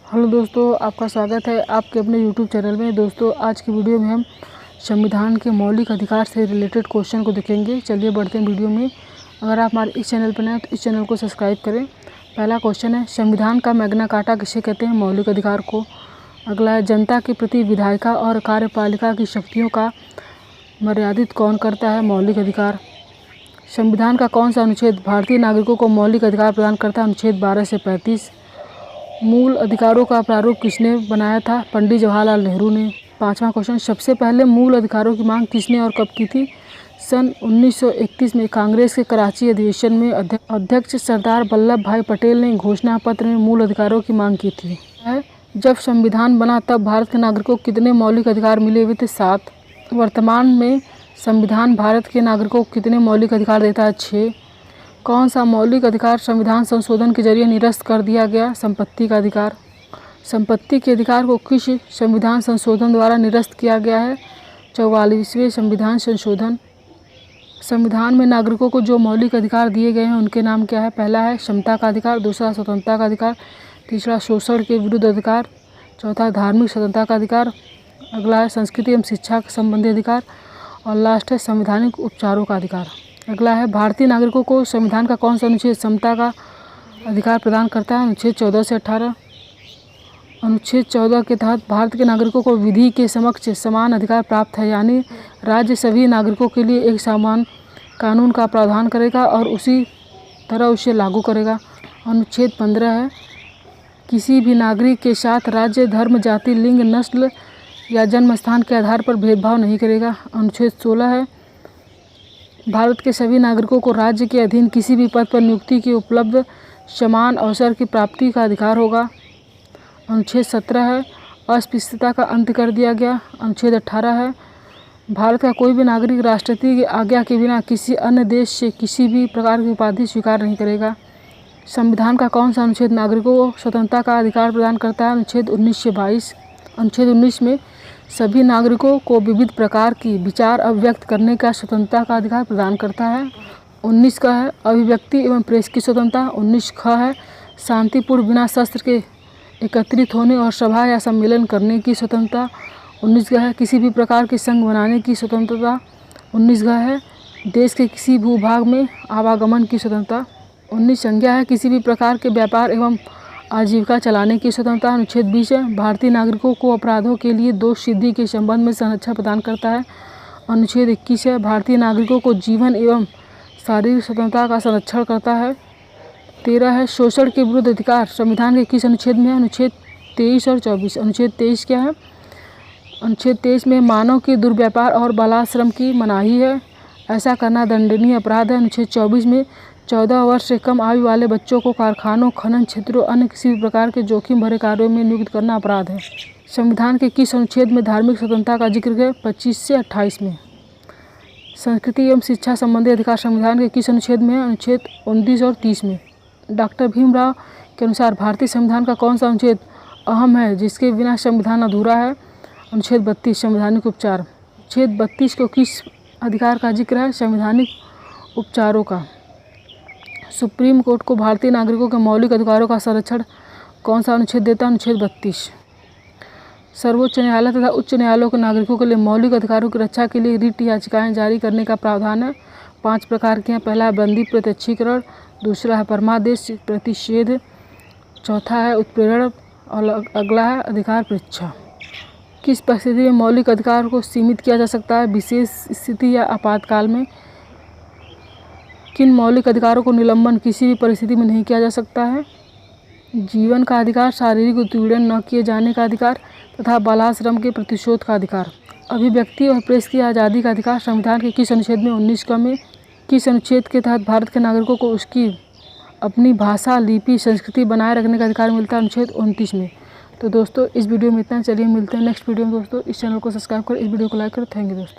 Hello दोस्तों, आपका स्वागत है आपके अपने यूट्यूब चैनल में। दोस्तों, आज की वीडियो में हम संविधान के मौलिक अधिकार से रिलेटेड क्वेश्चन को देखेंगे। चलिए बढ़ते हैं वीडियो में। अगर आप हमारे इस चैनल पर नए हैं तो इस चैनल को सब्सक्राइब करें। पहला क्वेश्चन है, संविधान का मैग्ना कार्टा किसे कहते हैं? मौलिक अधिकार को। अगला है, जनता के प्रति विधायिका और कार्यपालिका की शक्तियों का मर्यादित कौन करता है? मौलिक अधिकार। संविधान का कौन सा अनुच्छेद भारतीय नागरिकों को मौलिक अधिकार प्रदान करता है? अनुच्छेद 12 से 35। मूल अधिकारों का प्रारूप किसने बनाया था? पंडित जवाहरलाल नेहरू ने। पांचवा क्वेश्चन, सबसे पहले मूल अधिकारों की मांग किसने और कब की थी? सन 1931 में कांग्रेस के कराची अधिवेशन में अध्यक्ष सरदार वल्लभ भाई पटेल ने घोषणा पत्र में मूल अधिकारों की मांग की थी। जब संविधान बना तब भारत के नागरिकों को कितने मौलिक अधिकार मिले हुए थे? 7। वर्तमान में संविधान भारत के नागरिकों को कितने मौलिक अधिकार देता है? 6। कौन सा मौलिक अधिकार संविधान संशोधन के जरिए निरस्त कर दिया गया? संपत्ति का अधिकार। संपत्ति के अधिकार को किस संविधान संशोधन द्वारा निरस्त किया गया है? 44वें संविधान संशोधन। संविधान में नागरिकों को जो मौलिक अधिकार दिए गए हैं उनके नाम क्या है? पहला है समता का अधिकार, दूसरा स्वतंत्रता का अधिकार, तीसरा शोषण के विरुद्ध अधिकार, चौथा धार्मिक स्वतंत्रता का अधिकार, अगला है संस्कृति एवं शिक्षा संबंधी अधिकार और लास्ट है संवैधानिक उपचारों का अधिकार। अगला है, भारतीय नागरिकों को संविधान का कौन सा अनुच्छेद समता का अधिकार प्रदान करता है? अनुच्छेद 14 से 18। अनुच्छेद 14 के तहत भारत के नागरिकों को विधि के समक्ष समान अधिकार प्राप्त है, यानी राज्य सभी नागरिकों के लिए एक समान कानून का प्रावधान करेगा और उसी तरह उसे लागू करेगा। अनुच्छेद 15 है, किसी भी नागरिक के साथ राज्य, धर्म, जाति, लिंग, नस्ल या जन्म स्थान के आधार पर भेदभाव नहीं करेगा। अनुच्छेद 16 है, भारत के सभी नागरिकों को राज्य के अधीन किसी भी पद पर नियुक्ति की उपलब्ध समान अवसर की प्राप्ति का अधिकार होगा। अनुच्छेद 17 है, अस्पृश्यता का अंत कर दिया गया। अनुच्छेद 18 है, भारत का कोई भी नागरिक राष्ट्रपति की आज्ञा के बिना किसी अन्य देश से किसी भी प्रकार की उपाधि स्वीकार नहीं करेगा। संविधान का कौन सा अनुच्छेद नागरिकों को स्वतंत्रता का अधिकार प्रदान करता है? अनुच्छेद 19 से 22। अनुच्छेद 19 में सभी नागरिकों को विविध प्रकार की विचार अभिव्यक्त करने का स्वतंत्रता का अधिकार प्रदान करता है। 19 का है, अभिव्यक्ति एवं प्रेस की स्वतंत्रता। 19 ख है, शांतिपूर्ण बिना शस्त्र के एकत्रित होने और सभा या सम्मेलन करने की स्वतंत्रता। 19 का है, किसी भी प्रकार के संघ बनाने की स्वतंत्रता। 19 का है, देश के किसी भूभाग में आवागमन की स्वतंत्रता। 19 संज्ञा है, किसी भी प्रकार के व्यापार एवं आजीविका चलाने की स्वतंत्रता। अनुच्छेद 20 है, भारतीय नागरिकों को अपराधों के लिए दोष सिद्धि के संबंध में संरक्षण प्रदान करता है। अनुच्छेद 21 है, भारतीय नागरिकों को जीवन एवं शारीरिक स्वतंत्रता का संरक्षण करता है। 13 है, शोषण के विरुद्ध अधिकार संविधान के किस अनुच्छेद में है? अनुच्छेद 23 और 24। अनुच्छेद 23 क्या है? अनुच्छेद 23 में मानव के दुर्व्यापार और बालाश्रम की मनाही है, ऐसा करना दंडनीय अपराध है। अनुच्छेद 24 में 14 वर्ष से कम आयु वाले बच्चों को कारखानों, खनन क्षेत्रों, अन्य किसी भी प्रकार के जोखिम भरे कार्यों में नियुक्त करना अपराध है। संविधान के किस अनुच्छेद में धार्मिक स्वतंत्रता का जिक्र है? 25 से 28 में। संस्कृति एवं शिक्षा संबंधी अधिकार संविधान के किस अनुच्छेद में है? अनुच्छेद 29 और 30 में। डॉक्टर भीमराव के अनुसार भारतीय संविधान का कौन सा अनुच्छेद अहम है, जिसके बिना संविधान अधूरा है? अनुच्छेद 32, संवैधानिक उपचार। अनुच्छेद 32 को किस अधिकार का जिक्र है? संवैधानिक उपचारों का। सुप्रीम कोर्ट को भारतीय नागरिकों के मौलिक अधिकारों का संरक्षण कौन सा अनुच्छेद देता है? अनुच्छेद 32। सर्वोच्च न्यायालय तथा उच्च न्यायालयों के नागरिकों के लिए मौलिक अधिकारों की रक्षा के लिए रिट याचिकाएं जारी करने का प्रावधान है। 5 प्रकार के हैं। पहला है बंदी प्रत्यक्षीकरण, दूसरा है परमादेश प्रतिषेध, चौथा है उत्प्रेरण और अगला है अधिकार परीक्षा। किस परिस्थिति में मौलिक अधिकार को सीमित किया जा सकता है? विशेष स्थिति या आपातकाल में। किन मौलिक अधिकारों को निलंबन किसी भी परिस्थिति में नहीं किया जा सकता है? जीवन का अधिकार, शारीरिक उत्पीड़न न किए जाने का अधिकार तथा बालाश्रम के प्रतिशोध का अधिकार। अभिव्यक्ति और प्रेस की आज़ादी का अधिकार संविधान के किस अनुच्छेद में? 19 क में। किस अनुच्छेद के तहत भारत के नागरिकों को उसकी अपनी भाषा, लिपि, संस्कृति बनाए रखने का अधिकार मिलता है? अनुच्छेद 29 में। तो दोस्तों, इस वीडियो में इतना। चलिए मिलते हैं नेक्स्ट वीडियो में। दोस्तों, इस चैनल को सब्सक्राइब करें, इस वीडियो को लाइक करें। थैंक यू दोस्तों।